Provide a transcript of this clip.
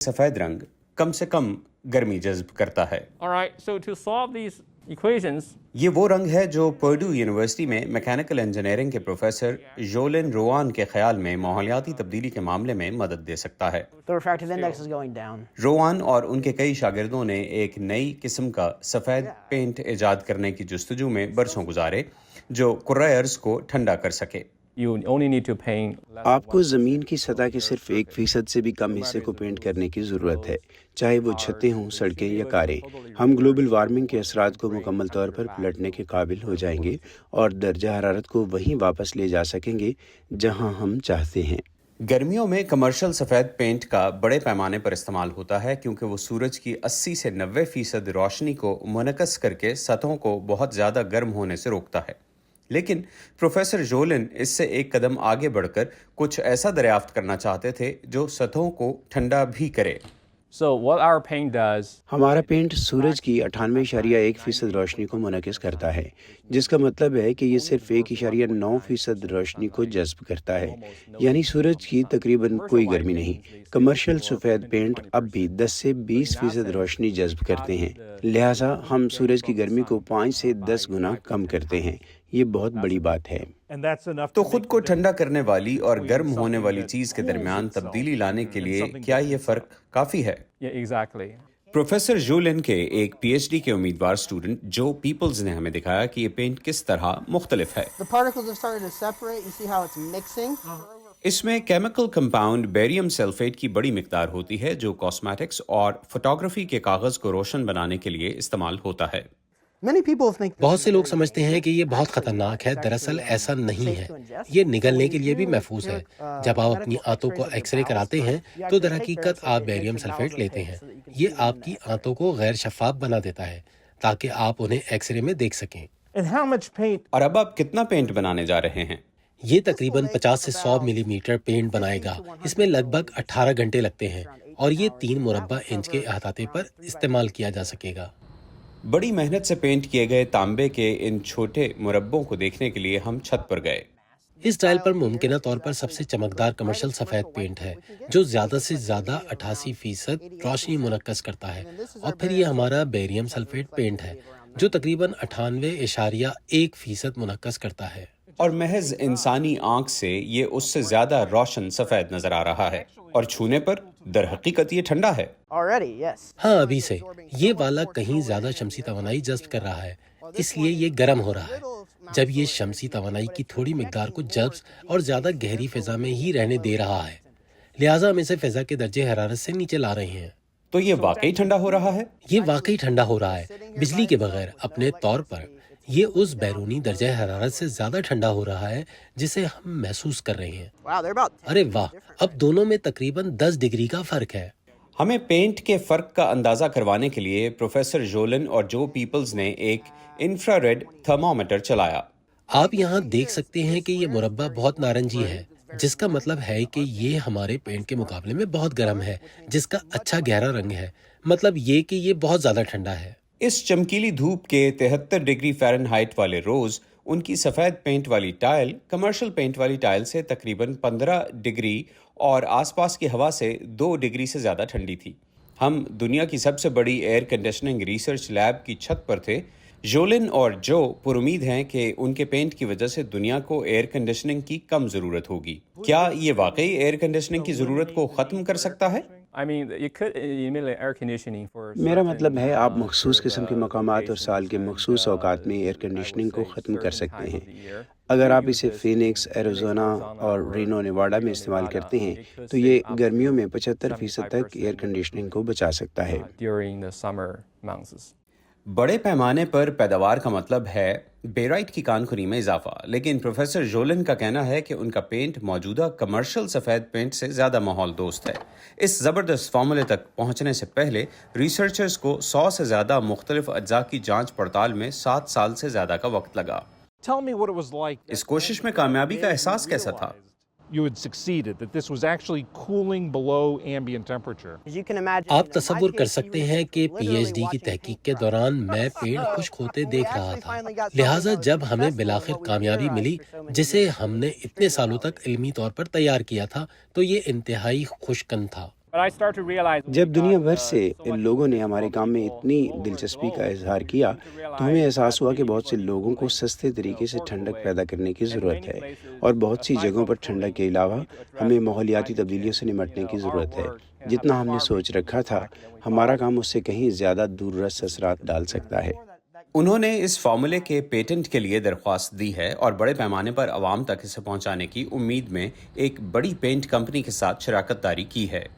सफेद रंग कम से कम गर्मी जज्ब करता है। All right, so to solve these equations, ये वो रंग है जो पर्डू यूनिवर्सिटी में मैकेनिकल इंजीनियरिंग के प्रोफेसर जोलिन रोवान के ख्याल में माहौलियाती तब्दीली के मामले में मदद दे सकता है। The refractive index is going down. रोवान और उनके कई शागिर्दों ने एक नई किस्म का सफ़ेद पेंट इजाद करने की जुस्तजू में बरसों गुजारे जो कुर्रायर्स को ठंडा कर सके। you only need to paint less than आपको ज़मीन की सतह के सिर्फ 1% से भी कम हिस्से को पेंट करने की ज़रूरत है, चाहे वो छतें हों, सड़कें या कारें। हम ग्लोबल वार्मिंग के असरात को मुकम्मल तौर पर पलटने के काबिल हो जाएंगे और दर्जा हरारत को वहीं वापस ले जा सकेंगे जहां हम चाहते हैं। गर्मियों में कमर्शियल सफ़ेद पेंट का बड़े पैमाने पर इस्तेमाल होता है क्योंकि वो सूरज की 80 से 90% रोशनी को मुनक़्क़स करके सतहों को बहुत ज़्यादा गर्म होने से रोकता है। लेकिन प्रोफेसर जोलिन इससे एक कदम आगे बढ़कर कुछ ऐसा दरियाफ्त करना चाहते थे जो सतहों को ठंडा भी करे। So what our paint does, हमारा पेंट सूरज की 98.1% रोशनी को मुनक़्क़िस करता है, जिसका मतलब है कि ये सिर्फ 1.9% रोशनी को जज्ब करता है, यानी सूरज की तकरीबन कोई गर्मी नहीं। कमर्शियल सफ़ेद पेंट अब भी 10 से 20% रोशनी जज्ब करते हैं, लिहाजा हम सूरज की गर्मी को 5 से 10 गुना कम करते हैं। ये बहुत बड़ी बात है। तो खुद को ठंडा करने वाली और गर्म होने वाली चीज़ के दरमियान तब्दीली लाने के लिए क्या ये फ़र्क काफ़ी है? yeah, exactly. प्रोफेसर जोलिन के एक पीएचडी के उम्मीदवार स्टूडेंट जो पीपल्स ने हमें दिखाया कि ये पेंट किस तरह मुख्तलिफ है। The particles are starting to separate. You see how it's mixing? इसमें केमिकल कंपाउंड बेरियम सल्फेट की बड़ी मिकदार होती है जो कॉस्मेटिक्स और फोटोग्राफी के कागज़ को रोशन बनाने के लिए इस्तेमाल होता है। Many people think बहुत से लोग समझते हैं कि ये बहुत खतरनाक है, दरअसल ऐसा नहीं है। ये निगलने के लिए भी महफूज है। जब आप अपनी आंतों को एक्सरे कराते हैं तो दर हकीकत आप बेरियम सल्फेट लेते हैं। ये आपकी आंतों को गैर शफाफ बना देता है ताकि आप उन्हें एक्सरे में देख सकें। And how much paint? और अब आप कितना पेंट बनाने जा रहे हैं? ये तकरीबन 50 से 100 मिलीमीटर पेंट बनाएगा। इसमें लगभग 18 घंटे लगते हैं और ये 3 मुरब्बा इंच के अहाते पर इस्तेमाल किया जा सकेगा। बड़ी मेहनत से पेंट किए गए तांबे के इन छोटे मुरब्बों को देखने के लिए हम छत पर गए। इस टाइल पर मुमकिन तौर पर सबसे चमकदार कमर्शियल सफ़ेद पेंट है जो ज़्यादा से ज़्यादा 88% रोशनी मुनक्कस करता है, और फिर ये हमारा बेरियम सल्फेट पेंट है जो तकरीबन 98.1% मुनक्कस करता है। और महज इंसानी आंख से ये उससे ज़्यादा रोशन सफ़ेद नज़र आ रहा है और छूने पर दर हकीकत ये ठंडा है। already, yes. हाँ, अभी से ये वाला कहीं ज़्यादा शमसी तवानाई जज्ब कर रहा है, इसलिए ये गर्म हो रहा है। जब ये शमसी तवानाई की थोड़ी मिकदार को जज्ब और ज़्यादा गहरी फ़िज़ा में ही रहने दे रहा है, लिहाजा हम इसे फ़िज़ा के दर्जे हरारत से नीचे ला रहे हैं। तो ये वाकई ठंडा हो रहा है? ये वाकई ठंडा हो रहा है, बिजली के बगैर। अपने तौर पर ये उस बैरूनी दर्जा हरारत से ज़्यादा ठंडा हो रहा है जिसे हम महसूस कर रहे हैं। Wow, they're about अरे वाह, अब दोनों में तकरीबन 10 डिग्री का फ़र्क है। हमें पेंट के फ़र्क का अंदाज़ा करवाने के लिए प्रोफेसर जोलिन और जो पीपल्स ने एक इंफ्रारेड थर्मोमीटर चलाया। आप यहाँ देख सकते हैं कि ये मुरब्बा बहुत नारंगी है, जिसका मतलब है कि ये हमारे पेंट के मुकाबले में बहुत गर्म है, जिसका अच्छा गहरा रंग है। मतलब ये कि ये बहुत ज़्यादा ठंडा है। इस चमकीली धूप के 73 डिग्री फ़ारेनहाइट वाले रोज़ उनकी सफ़ेद पेंट वाली टाइल कमर्शियल पेंट वाली टाइल से तकरीबन 15 डिग्री और आसपास की हवा से 2 डिग्री से ज़्यादा ठंडी थी। हम दुनिया की सबसे बड़ी एयर कंडीशनिंग रिसर्च लैब की छत पर थे। जोलिन और जो पुरुमीद हैं कि उनके पेंट की वजह से दुनिया को एयर कंडीशनिंग की कम ज़रूरत होगी। क्या ये वाकई एयर कंडीशनिंग की ज़रूरत को ख़त्म कर सकता है? I mean, it could eliminate air conditioning for मेरा certain मतलब है आप months मखसूस or किस्म के the मकामात और durations साल के of मखसूस the, औकात में एयर I कंडीशनिंग would को say ख़त्म कर certain सकते times हैं। of the year. अगर आप Use इसे this Phoenix, in Arizona Arizona और or रीनो नेवाडा में Reno, इस्तेमाल Nevada. करते हैं It could तो ये save up गर्मियों to में 75% तक एयर 75% कंडीशनिंग को बचा सकता है। during the summer months. बड़े पैमाने पर पैदावार का मतलब है बेराइट की कानखुनी में इजाफा, लेकिन प्रोफेसर जोलिन का कहना है कि उनका पेंट मौजूदा कमर्शियल सफ़ेद पेंट से ज़्यादा माहौल दोस्त है। इस ज़बरदस्त फार्मूले तक पहुंचने से पहले रिसर्चर्स को 100 से ज़्यादा मुख्तलिफ अज्जा की जांच पड़ताल में 7 साल से ज़्यादा का वक्त लगा। Tell me what it was like. इस कोशिश में कामयाबी का एहसास कैसा था? You had succeeded, that this was actually cooling below ambient temperature. As you can imagine, आप in my तसव्वुर कर PhD सकते हैं कि research, पीएचडी की literally तहकीक watching के paint दौरान dry. मैं पेड़ So, खुश्क होते when we देख रहा actually finally था। got लिहाजा something that जब was हमें successful बिलाखिर and what we कामयाबी theorized milli, for so many जिसे years, हमने it's इतने true सालों about तक इल्मी तौर पर तैयार किया था, तो ये इंतहाई खुशकन था। But I start to realize when जब we दुनिया got, भर से so much लोगों ने हमारे काम में इतनी दिलचस्पी का इजहार किया तो हमें एहसास हुआ कि बहुत से लोगों को सस्ते तरीके से ठंडक पैदा करने की ज़रूरत है और बहुत सी जगहों पर ठंडक के अलावा हमें माहौलियाती तब्दीलियों से निपटने की ज़रूरत है। जितना हमने सोच रखा था हमारा काम उससे कहीं ज़्यादा दूररस असरात डाल सकता है। उन्होंने इस फार्मूले के पेटेंट के लिए दरख्वास्त दी है और बड़े पैमाने पर आवाम तक इसे पहुंचाने की उम्मीद में एक बड़ी पेंट कंपनी के साथ शराकत दारी की है।